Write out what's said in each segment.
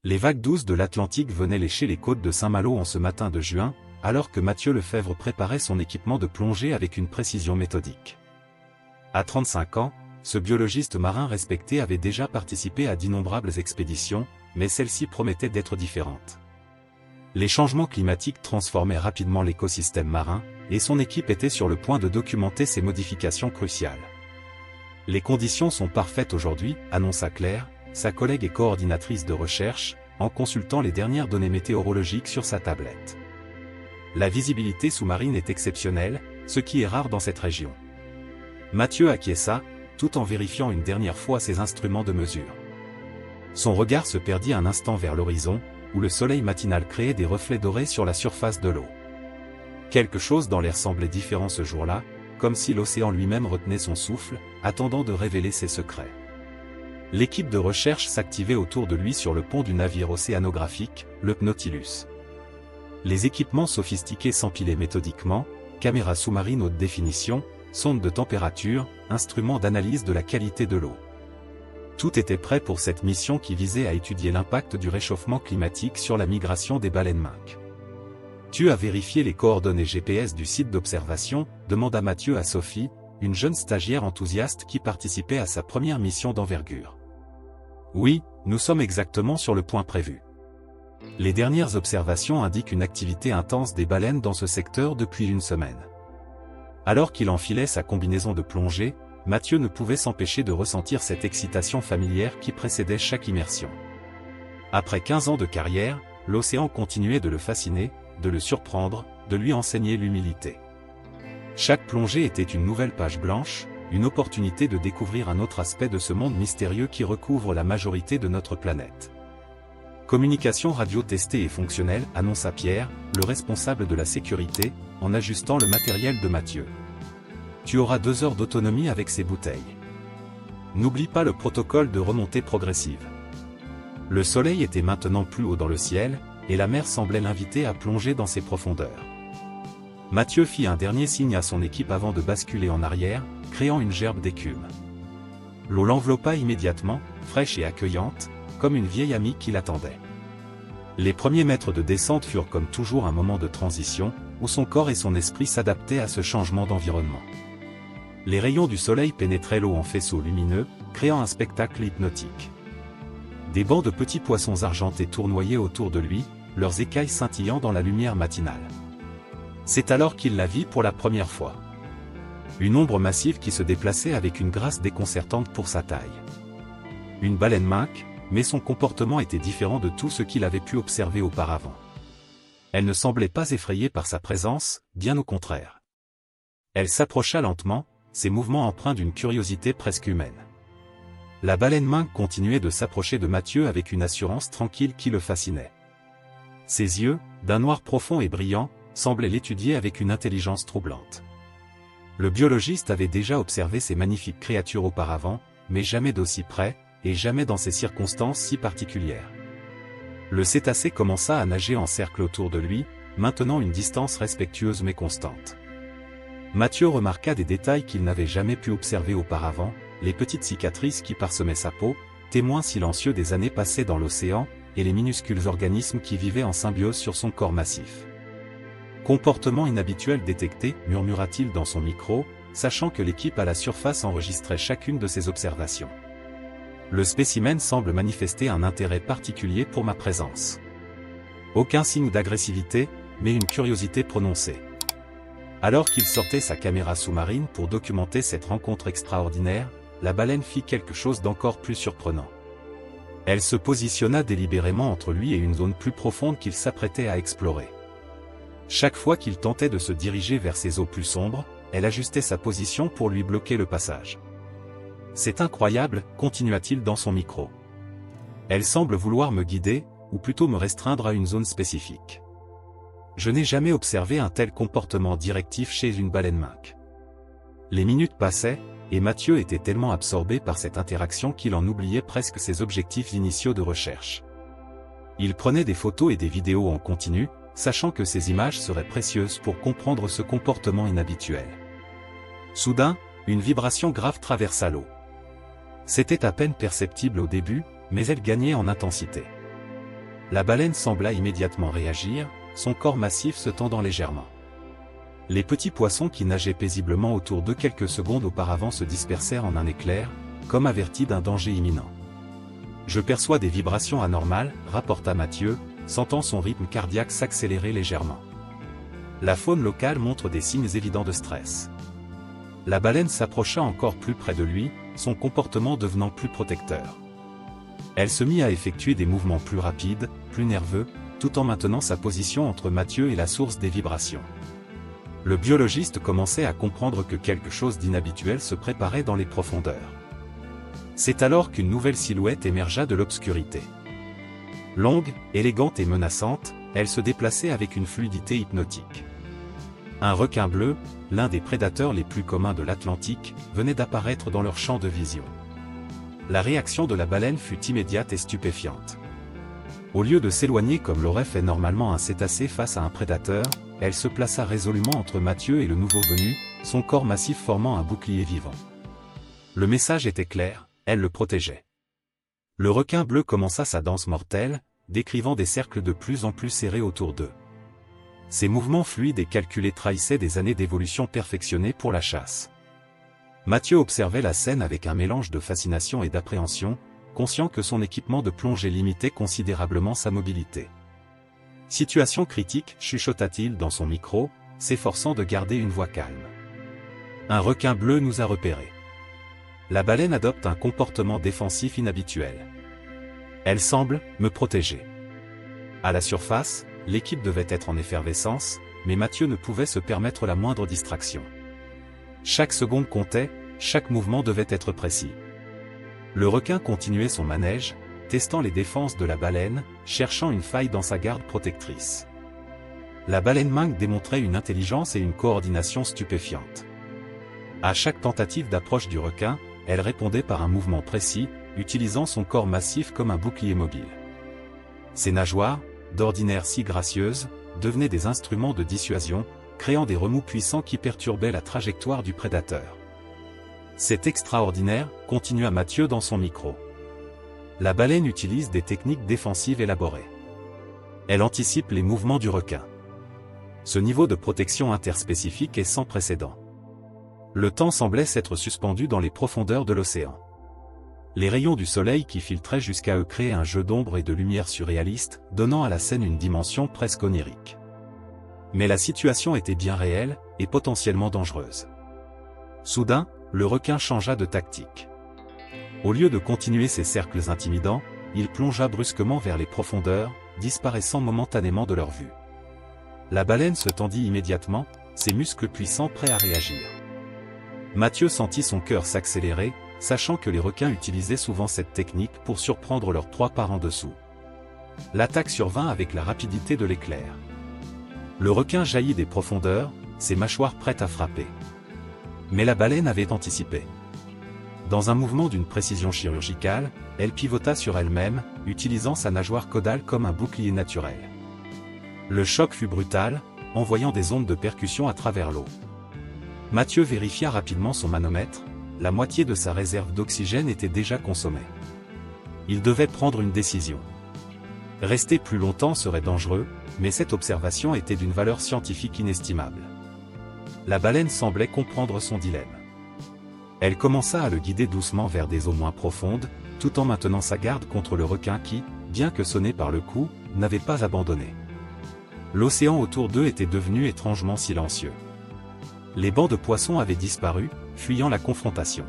Les vagues douces de l'Atlantique venaient lécher les côtes de Saint-Malo en ce matin de juin, alors que Mathieu Lefebvre préparait son équipement de plongée avec une précision méthodique. À 35 ans, ce biologiste marin respecté avait déjà participé à d'innombrables expéditions, mais celle-ci promettait d'être différente. Les changements climatiques transformaient rapidement l'écosystème marin, et son équipe était sur le point de documenter ces modifications cruciales. Les conditions sont parfaites aujourd'hui, annonça Claire, sa collègue et coordinatrice de recherche, en consultant les dernières données météorologiques sur sa tablette. La visibilité sous-marine est exceptionnelle, ce qui est rare dans cette région. Mathieu acquiesça, tout en vérifiant une dernière fois ses instruments de mesure. Son regard se perdit un instant vers l'horizon, où le soleil matinal créait des reflets dorés sur la surface de l'eau. Quelque chose dans l'air semblait différent ce jour-là, comme si l'océan lui-même retenait son souffle, attendant de révéler ses secrets. L'équipe de recherche s'activait autour de lui sur le pont du navire océanographique, le Nautilus. Les équipements sophistiqués s'empilaient méthodiquement, caméras sous-marines haute définition, sondes de température, instruments d'analyse de la qualité de l'eau. Tout était prêt pour cette mission qui visait à étudier l'impact du réchauffement climatique sur la migration des baleines minques. « Tu as vérifié les coordonnées GPS du site d'observation ?» demanda Mathieu à Sophie, une jeune stagiaire enthousiaste qui participait à sa première mission d'envergure. « Oui, nous sommes exactement sur le point prévu. Les dernières observations indiquent une activité intense des baleines dans ce secteur depuis une semaine. » Alors qu'il enfilait sa combinaison de plongée, Mathieu ne pouvait s'empêcher de ressentir cette excitation familière qui précédait chaque immersion. Après 15 ans de carrière, l'océan continuait de le fasciner, de le surprendre, de lui enseigner l'humilité. Chaque plongée était une nouvelle page blanche, une opportunité de découvrir un autre aspect de ce monde mystérieux qui recouvre la majorité de notre planète. Communication radio testée et fonctionnelle, annonça Pierre, le responsable de la sécurité, en ajustant le matériel de Mathieu. Tu auras 2 heures d'autonomie avec ces bouteilles. N'oublie pas le protocole de remontée progressive. Le soleil était maintenant plus haut dans le ciel, et la mer semblait l'inviter à plonger dans ses profondeurs. Mathieu fit un dernier signe à son équipe avant de basculer en arrière, créant une gerbe d'écume. L'eau l'enveloppa immédiatement, fraîche et accueillante, comme une vieille amie qui l'attendait. Les premiers mètres de descente furent comme toujours un moment de transition, où son corps et son esprit s'adaptaient à ce changement d'environnement. Les rayons du soleil pénétraient l'eau en faisceaux lumineux, créant un spectacle hypnotique. Des bancs de petits poissons argentés tournoyaient autour de lui, leurs écailles scintillant dans la lumière matinale. C'est alors qu'il la vit pour la première fois. Une ombre massive qui se déplaçait avec une grâce déconcertante pour sa taille. Une baleine minque, mais son comportement était différent de tout ce qu'il avait pu observer auparavant. Elle ne semblait pas effrayée par sa présence, bien au contraire. Elle s'approcha lentement, ses mouvements empreints d'une curiosité presque humaine. La baleine minque continuait de s'approcher de Mathieu avec une assurance tranquille qui le fascinait. Ses yeux, d'un noir profond et brillant, semblaient l'étudier avec une intelligence troublante. Le biologiste avait déjà observé ces magnifiques créatures auparavant, mais jamais d'aussi près, et jamais dans ces circonstances si particulières. Le cétacé commença à nager en cercle autour de lui, maintenant une distance respectueuse mais constante. Mathieu remarqua des détails qu'il n'avait jamais pu observer auparavant, les petites cicatrices qui parsemaient sa peau, témoins silencieux des années passées dans l'océan, et les minuscules organismes qui vivaient en symbiose sur son corps massif. Comportement inhabituel détecté, murmura-t-il dans son micro, sachant que l'équipe à la surface enregistrait chacune de ses observations. Le spécimen semble manifester un intérêt particulier pour ma présence. Aucun signe d'agressivité, mais une curiosité prononcée. Alors qu'il sortait sa caméra sous-marine pour documenter cette rencontre extraordinaire, la baleine fit quelque chose d'encore plus surprenant. Elle se positionna délibérément entre lui et une zone plus profonde qu'il s'apprêtait à explorer. Chaque fois qu'il tentait de se diriger vers ces eaux plus sombres, elle ajustait sa position pour lui bloquer le passage. « C'est incroyable », continua-t-il dans son micro. « Elle semble vouloir me guider, ou plutôt me restreindre à une zone spécifique. Je n'ai jamais observé un tel comportement directif chez une baleine minque. » Les minutes passaient, et Mathieu était tellement absorbé par cette interaction qu'il en oubliait presque ses objectifs initiaux de recherche. Il prenait des photos et des vidéos en continu, sachant que ces images seraient précieuses pour comprendre ce comportement inhabituel. Soudain, une vibration grave traversa l'eau. C'était à peine perceptible au début, mais elle gagnait en intensité. La baleine sembla immédiatement réagir, son corps massif se tendant légèrement. Les petits poissons qui nageaient paisiblement autour d'eux quelques secondes auparavant se dispersèrent en un éclair, comme avertis d'un danger imminent. « Je perçois des vibrations anormales », rapporta Mathieu, sentant son rythme cardiaque s'accélérer légèrement. La faune locale montre des signes évidents de stress. La baleine s'approcha encore plus près de lui, son comportement devenant plus protecteur. Elle se mit à effectuer des mouvements plus rapides, plus nerveux, tout en maintenant sa position entre Mathieu et la source des vibrations. Le biologiste commençait à comprendre que quelque chose d'inhabituel se préparait dans les profondeurs. C'est alors qu'une nouvelle silhouette émergea de l'obscurité. Longue, élégante et menaçante, elle se déplaçait avec une fluidité hypnotique. Un requin bleu, l'un des prédateurs les plus communs de l'Atlantique, venait d'apparaître dans leur champ de vision. La réaction de la baleine fut immédiate et stupéfiante. Au lieu de s'éloigner comme l'aurait fait normalement un cétacé face à un prédateur, elle se plaça résolument entre Mathieu et le nouveau venu, son corps massif formant un bouclier vivant. Le message était clair, elle le protégeait. Le requin bleu commença sa danse mortelle, décrivant des cercles de plus en plus serrés autour d'eux. Ses mouvements fluides et calculés trahissaient des années d'évolution perfectionnée pour la chasse. Mathieu observait la scène avec un mélange de fascination et d'appréhension, conscient que son équipement de plongée limitait considérablement sa mobilité. « Situation critique », chuchota-t-il dans son micro, s'efforçant de garder une voix calme. « Un requin bleu nous a repérés. La baleine adopte un comportement défensif inhabituel. Elle semble me protéger. » À la surface, l'équipe devait être en effervescence, mais Mathieu ne pouvait se permettre la moindre distraction. Chaque seconde comptait, chaque mouvement devait être précis. Le requin continuait son manège, testant les défenses de la baleine, cherchant une faille dans sa garde protectrice. La baleine mingue démontrait une intelligence et une coordination stupéfiantes. À chaque tentative d'approche du requin, elle répondait par un mouvement précis, utilisant son corps massif comme un bouclier mobile. Ses nageoires, d'ordinaire si gracieuses, devenaient des instruments de dissuasion, créant des remous puissants qui perturbaient la trajectoire du prédateur. « C'est extraordinaire », continua Mathieu dans son micro. La baleine utilise des techniques défensives élaborées. Elle anticipe les mouvements du requin. Ce niveau de protection interspécifique est sans précédent. Le temps semblait s'être suspendu dans les profondeurs de l'océan. Les rayons du soleil qui filtraient jusqu'à eux créaient un jeu d'ombre et de lumière surréaliste, donnant à la scène une dimension presque onirique. Mais la situation était bien réelle, et potentiellement dangereuse. Soudain, le requin changea de tactique. Au lieu de continuer ses cercles intimidants, il plongea brusquement vers les profondeurs, disparaissant momentanément de leur vue. La baleine se tendit immédiatement, ses muscles puissants prêts à réagir. Mathieu sentit son cœur s'accélérer, sachant que les requins utilisaient souvent cette technique pour surprendre leur proie par en dessous. L'attaque survint avec la rapidité de l'éclair. Le requin jaillit des profondeurs, ses mâchoires prêtes à frapper. Mais la baleine avait anticipé. Dans un mouvement d'une précision chirurgicale, elle pivota sur elle-même, utilisant sa nageoire caudale comme un bouclier naturel. Le choc fut brutal, envoyant des ondes de percussion à travers l'eau. Mathieu vérifia rapidement son manomètre, la moitié de sa réserve d'oxygène était déjà consommée. Il devait prendre une décision. Rester plus longtemps serait dangereux, mais cette observation était d'une valeur scientifique inestimable. La baleine semblait comprendre son dilemme. Elle commença à le guider doucement vers des eaux moins profondes, tout en maintenant sa garde contre le requin qui, bien que sonné par le coup, n'avait pas abandonné. L'océan autour d'eux était devenu étrangement silencieux. Les bancs de poissons avaient disparu, fuyant la confrontation.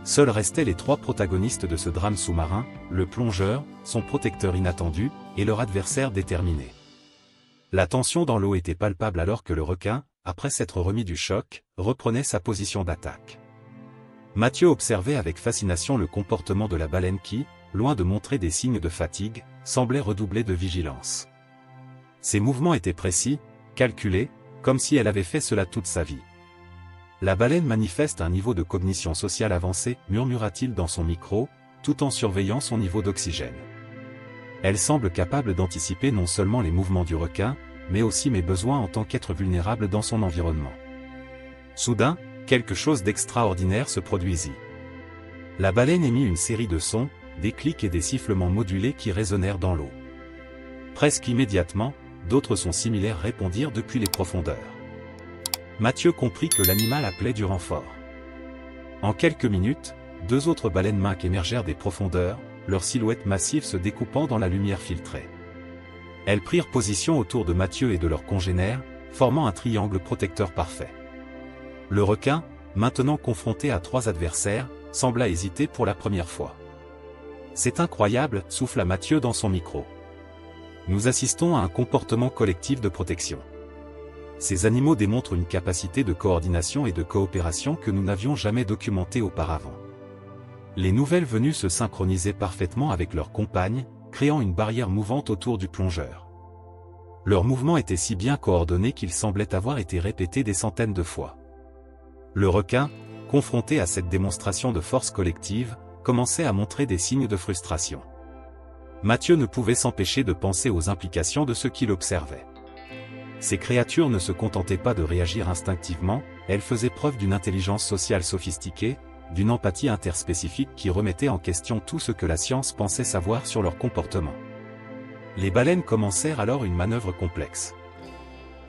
Seuls restaient les trois protagonistes de ce drame sous-marin, le plongeur, son protecteur inattendu, et leur adversaire déterminé. La tension dans l'eau était palpable alors que le requin, après s'être remis du choc, reprenait sa position d'attaque. Mathieu observait avec fascination le comportement de la baleine qui, loin de montrer des signes de fatigue, semblait redoubler de vigilance. Ses mouvements étaient précis, calculés, comme si elle avait fait cela toute sa vie. La baleine manifeste un niveau de cognition sociale avancé, murmura-t-il dans son micro, tout en surveillant son niveau d'oxygène. Elle semble capable d'anticiper non seulement les mouvements du requin, mais aussi mes besoins en tant qu'être vulnérable dans son environnement. Soudain, quelque chose d'extraordinaire se produisit. La baleine émit une série de sons, des clics et des sifflements modulés qui résonnèrent dans l'eau. Presque immédiatement, d'autres sons similaires répondirent depuis les profondeurs. Mathieu comprit que l'animal appelait du renfort. En quelques minutes, 2 autres baleines minques émergèrent des profondeurs, leurs silhouettes massives se découpant dans la lumière filtrée. Elles prirent position autour de Mathieu et de leurs congénères, formant un triangle protecteur parfait. Le requin, maintenant confronté à 3 adversaires, sembla hésiter pour la première fois. « C'est incroyable », souffla Mathieu dans son micro. « Nous assistons à un comportement collectif de protection. Ces animaux démontrent une capacité de coordination et de coopération que nous n'avions jamais documentée auparavant. » Les nouvelles venues se synchronisaient parfaitement avec leurs compagnes, créant une barrière mouvante autour du plongeur. Leurs mouvements étaient si bien coordonnés qu'ils semblaient avoir été répétés des centaines de fois. Le requin, confronté à cette démonstration de force collective, commençait à montrer des signes de frustration. Mathieu ne pouvait s'empêcher de penser aux implications de ce qu'il observait. Ces créatures ne se contentaient pas de réagir instinctivement, elles faisaient preuve d'une intelligence sociale sophistiquée, d'une empathie interspécifique qui remettait en question tout ce que la science pensait savoir sur leur comportement. Les baleines commencèrent alors une manœuvre complexe.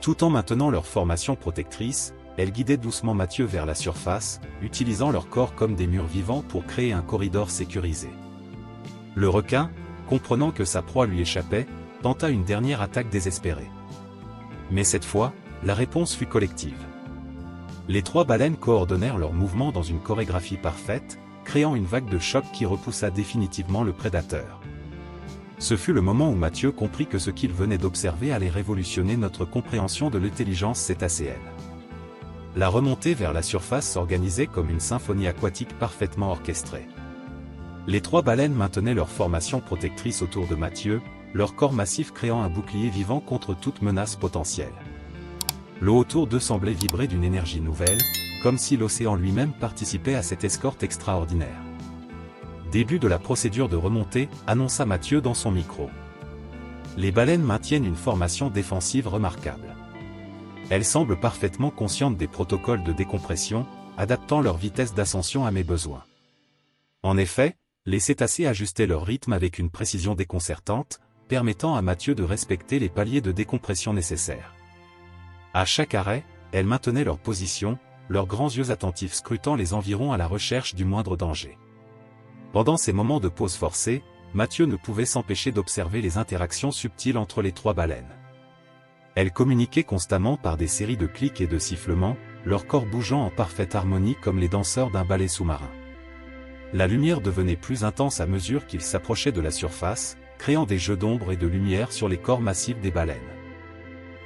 Tout en maintenant leur formation protectrice, elles guidaient doucement Mathieu vers la surface, utilisant leur corps comme des murs vivants pour créer un corridor sécurisé. Le requin, comprenant que sa proie lui échappait, tenta une dernière attaque désespérée. Mais cette fois, la réponse fut collective. Les 3 baleines coordonnèrent leurs mouvements dans une chorégraphie parfaite, créant une vague de choc qui repoussa définitivement le prédateur. Ce fut le moment où Mathieu comprit que ce qu'il venait d'observer allait révolutionner notre compréhension de l'intelligence cétacéenne. La remontée vers la surface s'organisait comme une symphonie aquatique parfaitement orchestrée. Les 3 baleines maintenaient leur formation protectrice autour de Mathieu, leur corps massif créant un bouclier vivant contre toute menace potentielle. L'eau autour d'eux semblait vibrer d'une énergie nouvelle, comme si l'océan lui-même participait à cette escorte extraordinaire. Début de la procédure de remontée, annonça Mathieu dans son micro. Les baleines maintiennent une formation défensive remarquable. Elles semblent parfaitement conscientes des protocoles de décompression, adaptant leur vitesse d'ascension à mes besoins. En effet, les cétacés ajustaient leur rythme avec une précision déconcertante, permettant à Mathieu de respecter les paliers de décompression nécessaires. À chaque arrêt, elles maintenaient leur position, leurs grands yeux attentifs scrutant les environs à la recherche du moindre danger. Pendant ces moments de pause forcée, Mathieu ne pouvait s'empêcher d'observer les interactions subtiles entre les 3 baleines. Elles communiquaient constamment par des séries de clics et de sifflements, leur corps bougeant en parfaite harmonie comme les danseurs d'un ballet sous-marin. La lumière devenait plus intense à mesure qu'ils s'approchaient de la surface, créant des jeux d'ombre et de lumière sur les corps massifs des baleines.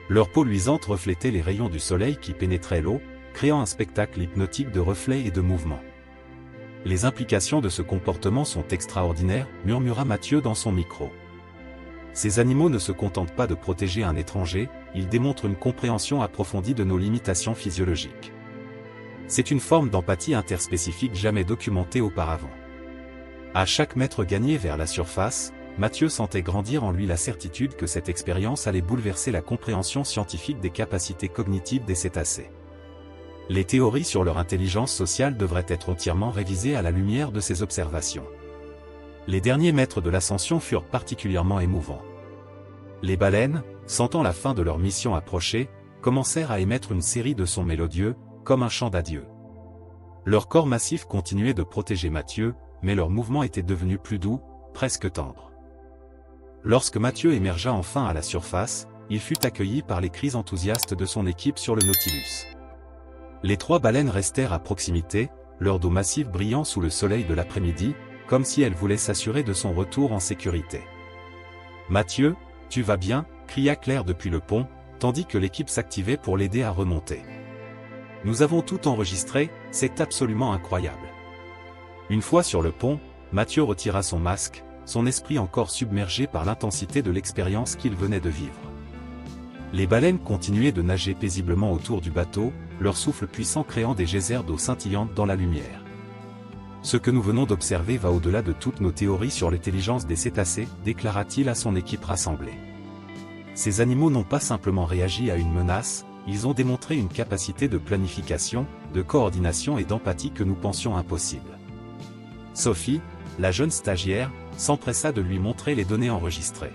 Leur peau luisante reflétait les rayons du soleil qui pénétraient l'eau, créant un spectacle hypnotique de reflets et de mouvements. Les implications de ce comportement sont extraordinaires, murmura Mathieu dans son micro. Ces animaux ne se contentent pas de protéger un étranger, ils démontrent une compréhension approfondie de nos limitations physiologiques. C'est une forme d'empathie interspécifique jamais documentée auparavant. À chaque mètre gagné vers la surface, Mathieu sentait grandir en lui la certitude que cette expérience allait bouleverser la compréhension scientifique des capacités cognitives des cétacés. Les théories sur leur intelligence sociale devraient être entièrement révisées à la lumière de ces observations. Les derniers mètres de l'ascension furent particulièrement émouvants. Les baleines, sentant la fin de leur mission approcher, commencèrent à émettre une série de sons mélodieux, comme un chant d'adieu. Leur corps massif continuait de protéger Mathieu, mais leurs mouvements étaient devenus plus doux, presque tendres. Lorsque Mathieu émergea enfin à la surface, il fut accueilli par les cris enthousiastes de son équipe sur le Nautilus. Les 3 baleines restèrent à proximité, leur dos massif brillant sous le soleil de l'après-midi, comme si elles voulaient s'assurer de son retour en sécurité. « Mathieu, tu vas bien ?» cria Claire depuis le pont, tandis que l'équipe s'activait pour l'aider à remonter. « Nous avons tout enregistré, c'est absolument incroyable. » Une fois sur le pont, Mathieu retira son masque, son esprit encore submergé par l'intensité de l'expérience qu'il venait de vivre. Les baleines continuaient de nager paisiblement autour du bateau, leur souffle puissant créant des geysers d'eau scintillantes dans la lumière. Ce que nous venons d'observer va au-delà de toutes nos théories sur l'intelligence des cétacés, déclara-t-il à son équipe rassemblée. Ces animaux n'ont pas simplement réagi à une menace, ils ont démontré une capacité de planification, de coordination et d'empathie que nous pensions impossible. Sophie, la jeune stagiaire, s'empressa de lui montrer les données enregistrées.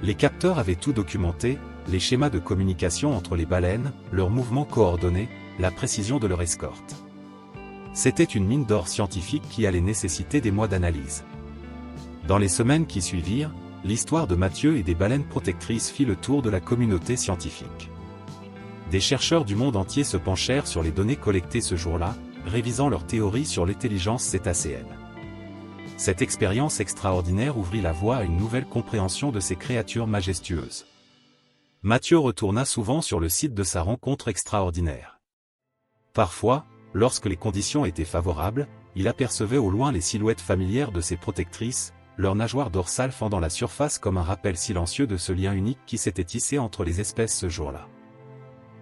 Les capteurs avaient tout documenté, les schémas de communication entre les baleines, leurs mouvements coordonnés, la précision de leur escorte. C'était une mine d'or scientifique qui allait nécessiter des mois d'analyse. Dans les semaines qui suivirent, l'histoire de Mathieu et des baleines protectrices fit le tour de la communauté scientifique. Des chercheurs du monde entier se penchèrent sur les données collectées ce jour-là, révisant leurs théories sur l'intelligence cétacéenne. Cette expérience extraordinaire ouvrit la voie à une nouvelle compréhension de ces créatures majestueuses. Mathieu retourna souvent sur le site de sa rencontre extraordinaire. Parfois, lorsque les conditions étaient favorables, il apercevait au loin les silhouettes familières de ses protectrices, leurs nageoires dorsales fendant la surface comme un rappel silencieux de ce lien unique qui s'était tissé entre les espèces ce jour-là.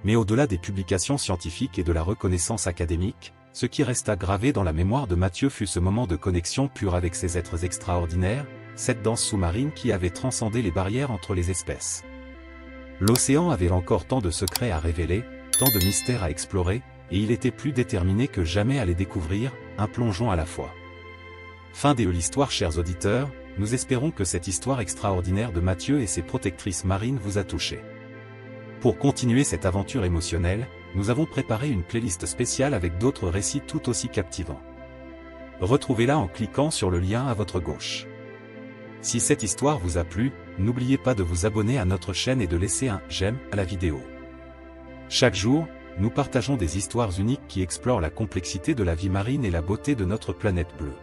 Mais au-delà des publications scientifiques et de la reconnaissance académique, ce qui resta gravé dans la mémoire de Mathieu fut ce moment de connexion pure avec ces êtres extraordinaires, cette danse sous-marine qui avait transcendé les barrières entre les espèces. L'océan avait encore tant de secrets à révéler, tant de mystères à explorer, et il était plus déterminé que jamais à les découvrir, un plongeon à la fois. Fin de l'histoire, chers auditeurs, nous espérons que cette histoire extraordinaire de Mathieu et ses protectrices marines vous a touché. Pour continuer cette aventure émotionnelle, nous avons préparé une playlist spéciale avec d'autres récits tout aussi captivants. Retrouvez-la en cliquant sur le lien à votre gauche. Si cette histoire vous a plu, n'oubliez pas de vous abonner à notre chaîne et de laisser un « j'aime » à la vidéo. Chaque jour, nous partageons des histoires uniques qui explorent la complexité de la vie marine et la beauté de notre planète bleue.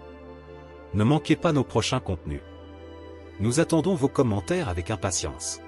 Ne manquez pas nos prochains contenus. Nous attendons vos commentaires avec impatience.